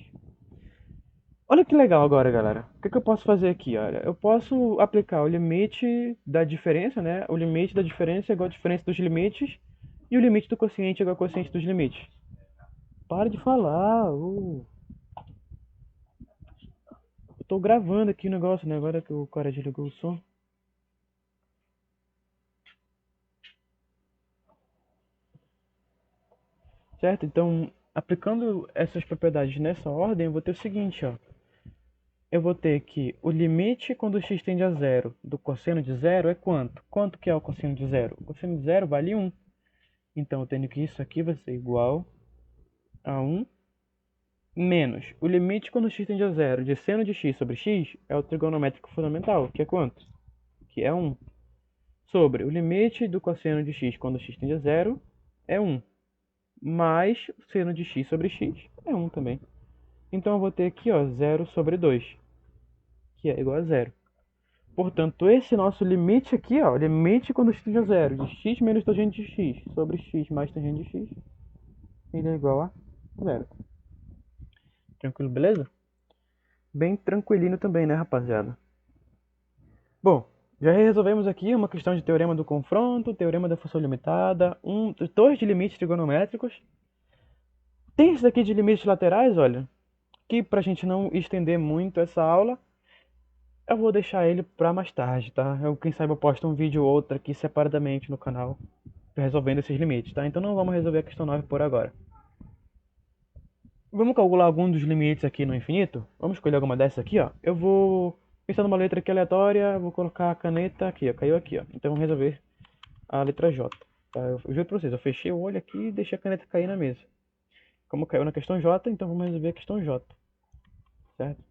Olha que legal agora, galera. O que eu posso fazer aqui? Olha, eu posso aplicar o limite da diferença, né? O limite da diferença é igual a diferença dos limites e o limite do quociente é igual ao quociente dos limites. Para de falar. Eu tô gravando aqui o negócio, né? Agora que o cara desligou o som. Certo? Então, aplicando essas propriedades nessa ordem, eu vou ter o seguinte, ó. Eu vou ter que o limite quando x tende a zero do cosseno de zero é quanto? Quanto que é o cosseno de zero? O cosseno de zero vale 1. Então, eu tenho que isso aqui vai ser igual a 1 menos o limite quando x tende a zero de seno de x sobre x é o trigonométrico fundamental, que é quanto? Que é 1. Sobre o limite do cosseno de x quando x tende a zero é 1. Mais o seno de x sobre x é 1 também. Então eu vou ter aqui, ó, 0 sobre 2, que é igual a 0. Portanto, esse nosso limite aqui, ó, limite quando x tende a zero de x menos tangente de x sobre x mais tangente de x, ele é igual a 0. Tranquilo, beleza? Bem tranquilinho também, né, rapaziada? Bom, já resolvemos aqui uma questão de teorema do confronto, teorema da função limitada, dois de limites trigonométricos. Tem esse daqui de limites laterais, olha, que pra gente não estender muito essa aula, eu vou deixar ele pra mais tarde, tá? Quem sabe eu posto um vídeo ou outro aqui separadamente no canal, resolvendo esses limites, tá? Então não vamos resolver a questão 9 por agora. Vamos calcular algum dos limites aqui no infinito? Vamos escolher alguma dessas aqui, ó. Eu vou pensar numa letra aqui aleatória, vou colocar a caneta aqui, ó. Caiu aqui, ó. Então vamos resolver a letra J. Tá? Eu juro pra vocês, eu fechei o olho aqui e deixei a caneta cair na mesa. Como caiu na questão J, então vamos resolver a questão J. Certo?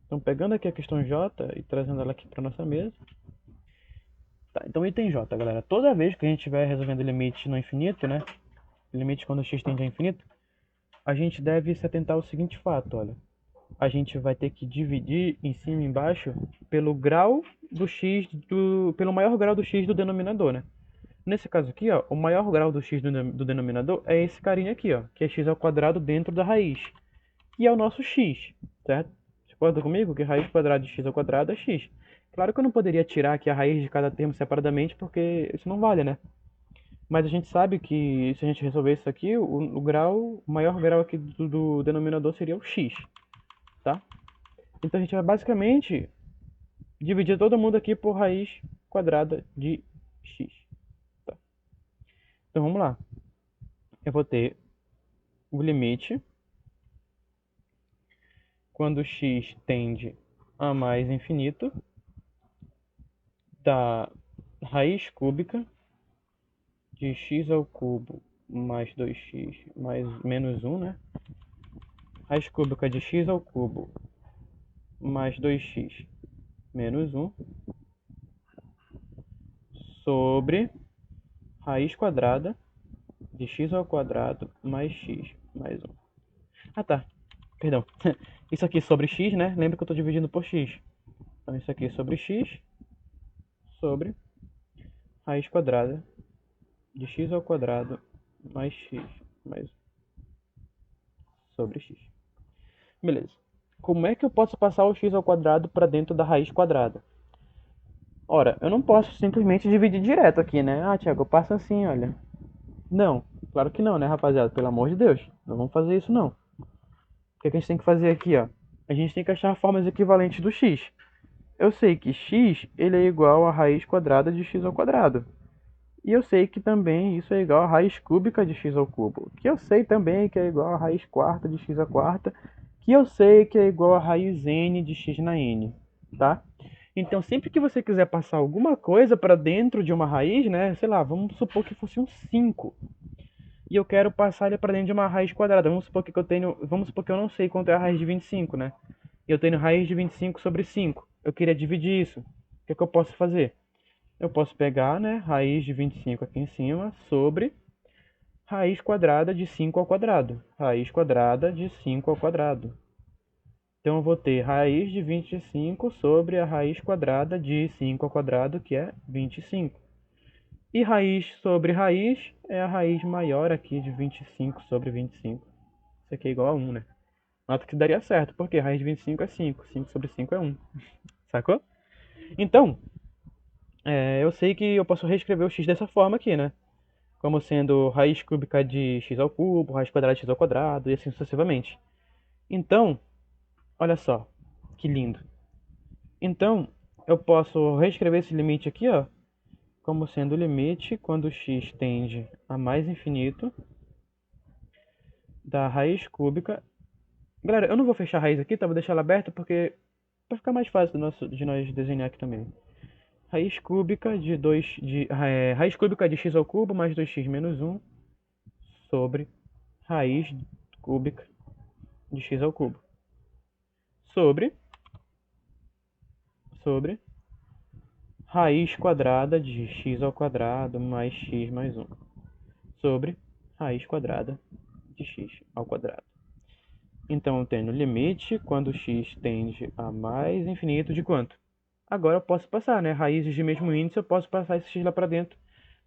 Então pegando aqui a questão J e trazendo ela aqui para nossa mesa. Tá, então item J, galera. Toda vez que a gente estiver resolvendo limite no infinito, né? Limite quando x tende a infinito, a gente deve se atentar ao seguinte fato, olha. A gente vai ter que dividir em cima e embaixo pelo grau do x, pelo maior grau do x do denominador, né? Nesse caso aqui, ó, o maior grau do x do denominador é esse carinha aqui, ó, que é x ao quadrado dentro da raiz. E é o nosso x, certo? Você concorda comigo que raiz quadrada de x ao quadrado é x? Claro que eu não poderia tirar aqui a raiz de cada termo separadamente, porque isso não vale, né? Mas a gente sabe que se a gente resolver isso aqui, o maior grau aqui do denominador seria o x, tá? Então a gente vai basicamente dividir todo mundo aqui por raiz quadrada de x. Tá? Então vamos lá. Eu vou ter o limite quando x tende a mais infinito da raiz cúbica de x ao cubo mais 2x mais menos 1, né? Raiz cúbica de x ao cubo mais 2x menos 1 sobre raiz quadrada de x ao quadrado mais x mais 1. Ah, tá. Perdão. Isso aqui sobre x, né? Lembra que eu estou dividindo por x. Então, isso aqui sobre x sobre raiz quadrada de x ao quadrado mais x mais 1 sobre x. Beleza. Como é que eu posso passar o x ao quadrado para dentro da raiz quadrada? Ora, eu não posso simplesmente dividir direto aqui, né? Ah, Thiago, eu passo assim, olha. Não, claro que não, né, rapaziada? Pelo amor de Deus, não vamos fazer isso não. O que a gente tem que fazer aqui, ó? A gente tem que achar formas equivalentes do x. Eu sei que x ele é igual a raiz quadrada de x ao quadrado. E eu sei que também isso é igual a raiz cúbica de x ao cubo. Que eu sei também que é igual a raiz quarta de x à quarta. Que eu sei que é igual a raiz n de x na n, tá? Então, sempre que você quiser passar alguma coisa para dentro de uma raiz, né? Sei lá, vamos supor que fosse um 5. E eu quero passar ele para dentro de uma raiz quadrada. Vamos supor que eu não sei quanto é a raiz de 25, né? E eu tenho raiz de 25 sobre 5. Eu queria dividir isso. O que é que eu posso fazer? Eu posso pegar, né, raiz de 25 aqui em cima sobre raiz quadrada de 5 ao quadrado. Raiz quadrada de 5 ao quadrado. Então eu vou ter raiz de 25 sobre a raiz quadrada de 5 ao quadrado, que é 25. E raiz sobre raiz é a raiz maior aqui de 25 sobre 25. Isso aqui é igual a 1, né? Nota que daria certo, porque raiz de 25 é 5. 5 sobre 5 é 1. Sacou? Então, eu sei que eu posso reescrever o x dessa forma aqui, né? Como sendo raiz cúbica de x ao cubo, raiz quadrada de x ao quadrado, e assim sucessivamente. Então, olha só, que lindo. Então, eu posso reescrever esse limite aqui, ó, como sendo o limite quando x tende a mais infinito da raiz cúbica. Galera, eu não vou fechar a raiz aqui, tá? Vou deixar ela aberta porque para ficar mais fácil de nós desenhar aqui também. Raiz cúbica raiz cúbica de x ao cubo mais 2x menos 1 sobre raiz cúbica de x ao cubo sobre raiz quadrada de x ao quadrado mais x mais 1 sobre raiz quadrada de x ao quadrado. Então eu tenho limite quando x tende a mais infinito de quanto? Agora eu posso passar, né? Raízes de mesmo índice, eu posso passar esse x lá para dentro,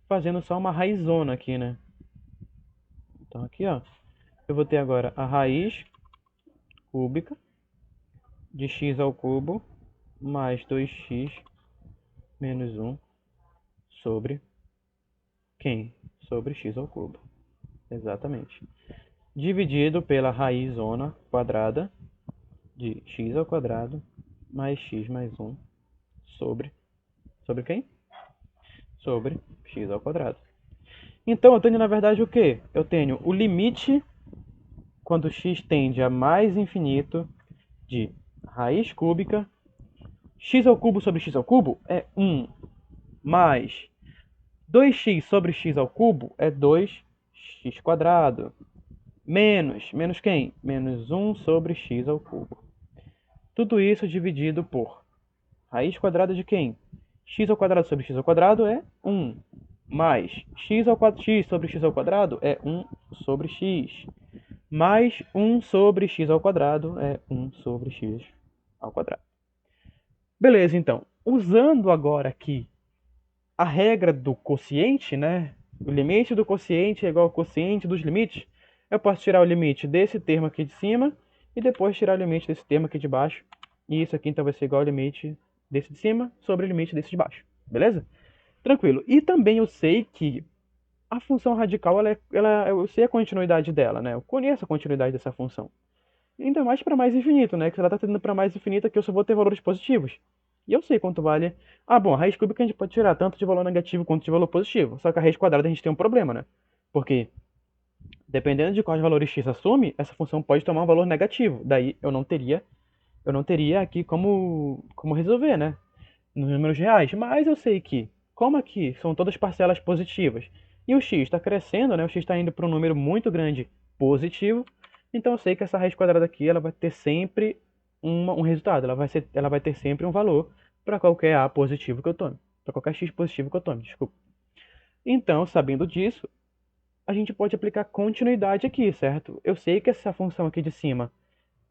fazendo só uma raizona aqui, né? Então aqui, ó, eu vou ter agora a raiz cúbica de x ao cubo mais 2x menos 1 sobre quem? Sobre x ao cubo. Exatamente. Dividido pela raizona quadrada de x ao quadrado mais x mais 1 sobre quem? Sobre x ao quadrado. Então eu tenho na verdade o quê? Eu tenho o limite quando x tende a mais infinito de raiz cúbica x ao cubo sobre x ao cubo é 1 mais 2x sobre x ao cubo é 2x quadrado menos quem? Menos 1 sobre x ao cubo. Tudo isso dividido por raiz quadrada de quem? X ao quadrado sobre x ao quadrado é 1. Mais x sobre x ao quadrado é 1 sobre x. Mais 1 sobre x ao quadrado é 1 sobre x ao quadrado. Beleza, então. Usando agora aqui a regra do quociente, né? O limite do quociente é igual ao quociente dos limites. Eu posso tirar o limite desse termo aqui de cima e depois tirar o limite desse termo aqui de baixo. E isso aqui então vai ser igual ao limite desse de cima sobre o limite desse de baixo. Beleza? Tranquilo. E também eu sei que a função radical, eu sei a continuidade dela, né? Eu conheço a continuidade dessa função. Ainda mais para mais infinito, né? Que se ela está tendendo para mais infinito aqui eu só vou ter valores positivos. E eu sei quanto vale. Ah, bom, a raiz cúbica a gente pode tirar tanto de valor negativo quanto de valor positivo. Só que a raiz quadrada a gente tem um problema, né? Porque, dependendo de quais valores x assume, essa função pode tomar um valor negativo. Daí eu não teria aqui como resolver, né? Nos números reais. Mas eu sei que, como aqui são todas parcelas positivas, E o x está crescendo, né? O x está indo para um número muito grande positivo. Então eu sei que essa raiz quadrada aqui ela vai ter sempre um resultado. Ela vai ter sempre um valor para qualquer a positivo que eu tome. Para qualquer x positivo que eu tome, desculpa. Então, sabendo disso, a gente pode aplicar continuidade aqui, certo? Eu sei que essa função aqui de cima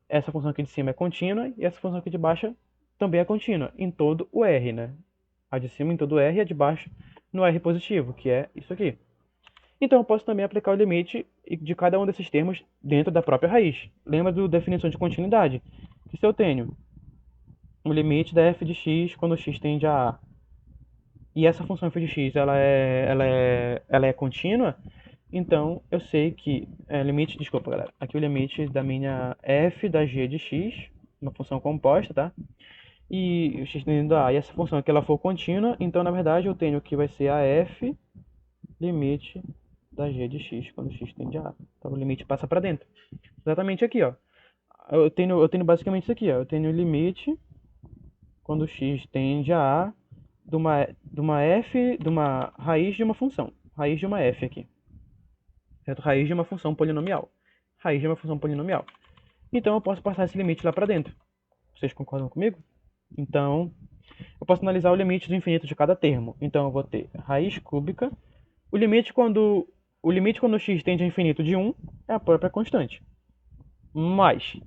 é contínua e essa função aqui de baixo também é contínua em todo o R, né? A de cima em todo o R e a de baixo no R positivo, que é isso aqui. Então eu posso também aplicar o limite de cada um desses termos dentro da própria raiz. Lembra da definição de continuidade? Que se eu tenho o limite da f de x quando x tende a a, e essa função f de x ela é contínua, então eu sei que limite, desculpa galera, aqui o limite da minha f da g de x, uma função composta, tá? E o x tendendo a e essa função aqui ela for contínua, então na verdade eu tenho que vai ser a f limite da g de x quando x tende a. Então o limite passa para dentro. Exatamente aqui, ó. Eu tenho basicamente isso aqui, ó. Eu tenho o limite quando x tende a de uma raiz de uma função. Raiz de uma f aqui. Certo? Raiz de uma função polinomial. Raiz de uma função polinomial. Então eu posso passar esse limite lá para dentro. Vocês concordam comigo? Então, eu posso analisar o limite do infinito de cada termo. Então eu vou ter raiz cúbica. O limite quando x tende a infinito de 1 é a própria constante. Mais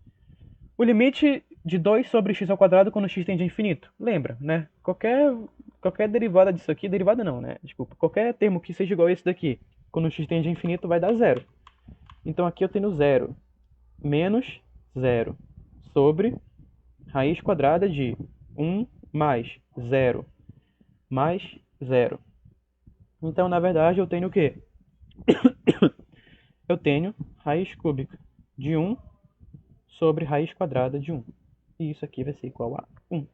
o limite de 2 sobre x ao quadrado quando x tende a infinito. Lembra, né? Qualquer derivada disso aqui, derivada não, né? Desculpa. Qualquer termo que seja igual a esse daqui, quando x tende a infinito, vai dar zero. Então aqui eu tenho zero menos zero sobre raiz quadrada de 1 mais zero mais zero. Então, na verdade, eu tenho o quê? Eu tenho raiz cúbica de 1 sobre raiz quadrada de 1. E isso aqui vai ser igual a 1.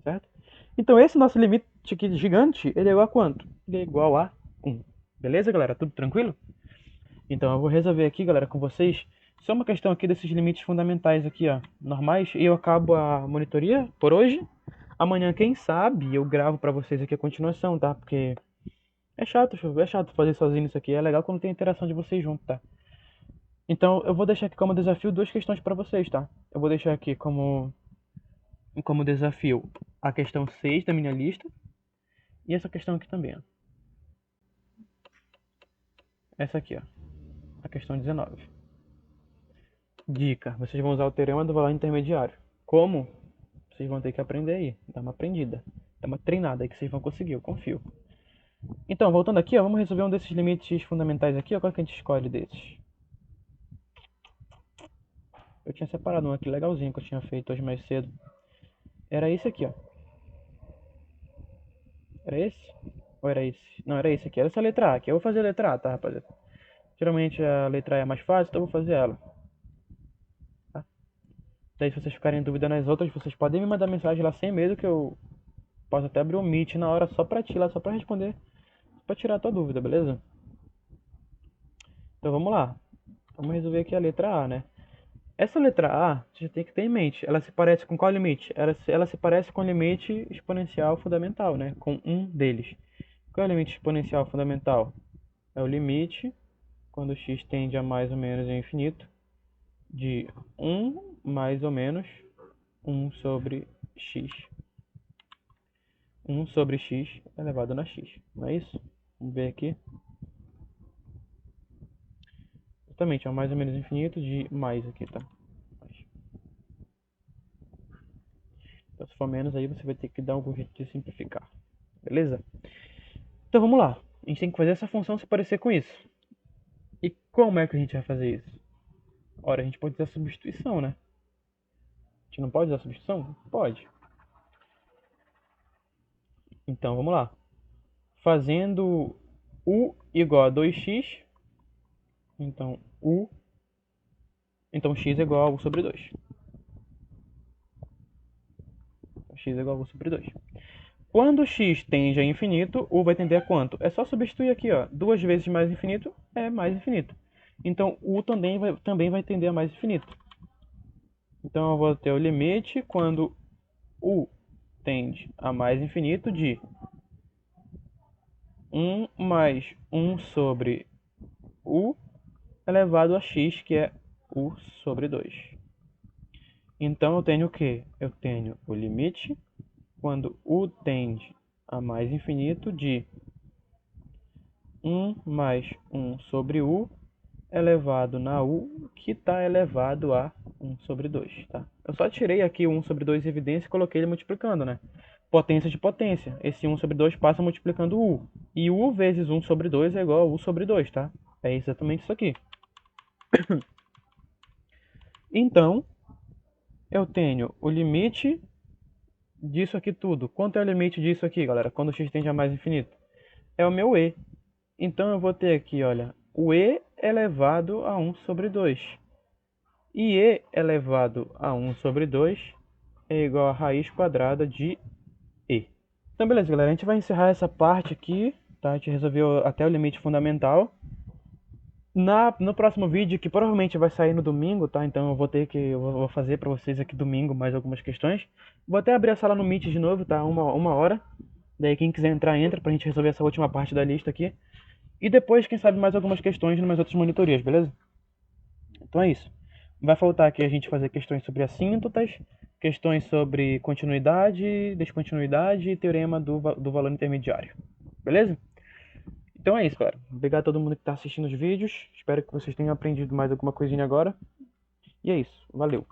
Certo? Então, esse nosso limite aqui gigante, ele é igual a quanto? Ele é igual a 1. Beleza, galera? Tudo tranquilo? Então, eu vou resolver aqui, galera, com vocês. Só uma questão aqui desses limites fundamentais aqui, ó, normais. E eu acabo a monitoria por hoje. Amanhã, quem sabe, eu gravo pra vocês aqui a continuação, tá? Porque é chato fazer sozinho isso aqui. É legal quando tem interação de vocês junto, tá? Então, eu vou deixar aqui como desafio duas questões pra vocês, tá? Eu vou deixar aqui como desafio a questão 6 da minha lista e essa questão aqui também, ó. Essa aqui, ó, a questão 19. Dica: vocês vão usar o teorema do valor intermediário. Como? Vocês vão ter que aprender aí, dar uma aprendida, dar uma treinada aí que vocês vão conseguir, eu confio. Então, voltando aqui, ó, vamos resolver um desses limites fundamentais aqui, ó, qual que a gente escolhe desses? Eu tinha separado um aqui legalzinho que eu tinha feito hoje mais cedo. Era esse aqui, ó. Era esse? Ou era esse? Não, era esse aqui. Era essa letra A aqui. Eu vou fazer a letra A, tá, rapaziada? Geralmente a letra A é mais fácil, então eu vou fazer ela. Tá? Daí, se vocês ficarem em dúvida nas outras, vocês podem me mandar mensagem lá sem medo, que eu posso até abrir um Meet na hora só pra ti lá, só pra responder, pra tirar a tua dúvida, beleza? Então vamos lá. Vamos resolver aqui a letra A, né? Essa letra A, você tem que ter em mente. Ela se parece com qual limite? Ela se parece com o limite exponencial fundamental, né? Com um deles. Qual é o limite exponencial fundamental? É o limite, quando x tende a mais ou menos ao infinito, de 1 mais ou menos 1 sobre x. 1 sobre x elevado na x. Não é isso? Vamos ver aqui. Exatamente, é o mais ou menos infinito de mais aqui, tá? Então, se for menos, aí você vai ter que dar algum jeito de simplificar. Beleza? Então, vamos lá. A gente tem que fazer essa função se parecer com isso. E como é que a gente vai fazer isso? Ora, a gente pode usar substituição, né? A gente não pode usar substituição? Pode. Então, vamos lá. Fazendo u igual a 2x, então x é igual a u sobre 2. X é igual a u sobre 2. Quando x tende a infinito, u vai tender a quanto? É só substituir aqui, ó. 2 vezes mais infinito é mais infinito. Então, u também vai tender a mais infinito. Então, eu vou ter o limite quando u tende a mais infinito de 1 mais 1 sobre u elevado a x, que é u sobre 2. Então eu tenho o quê? Eu tenho o limite, quando u tende a mais infinito, de 1 mais 1 sobre u elevado na u, que está elevado a 1 sobre 2, tá? Eu só tirei aqui o 1 sobre 2 em evidência e coloquei ele multiplicando, né? Potência de potência. Esse 1 sobre 2 passa multiplicando u. E u vezes 1 sobre 2 é igual a u sobre 2, tá? É exatamente isso aqui. Então, eu tenho o limite disso aqui tudo. Quanto é o limite disso aqui, galera? Quando o x tende a mais infinito? É o meu e. Então eu vou ter aqui, olha, o e elevado a 1 sobre 2. E e elevado a 1 sobre 2 é igual a raiz quadrada de e. Então beleza, galera, a gente vai encerrar essa parte aqui, tá? A gente resolveu até o limite fundamental. No próximo vídeo, que provavelmente vai sair no domingo, tá? Então eu vou fazer para vocês aqui domingo mais algumas questões. Vou até abrir a sala no Meet de novo, tá? Uma hora. Daí quem quiser entrar, entra pra gente resolver essa última parte da lista aqui. E depois, quem sabe, mais algumas questões nas outras monitorias, beleza? Então é isso. Vai faltar aqui a gente fazer questões sobre assíntotas, questões sobre continuidade, descontinuidade e teorema do valor intermediário. Beleza? Então é isso, galera. Obrigado a todo mundo que está assistindo os vídeos. Espero que vocês tenham aprendido mais alguma coisinha agora. E é isso. Valeu.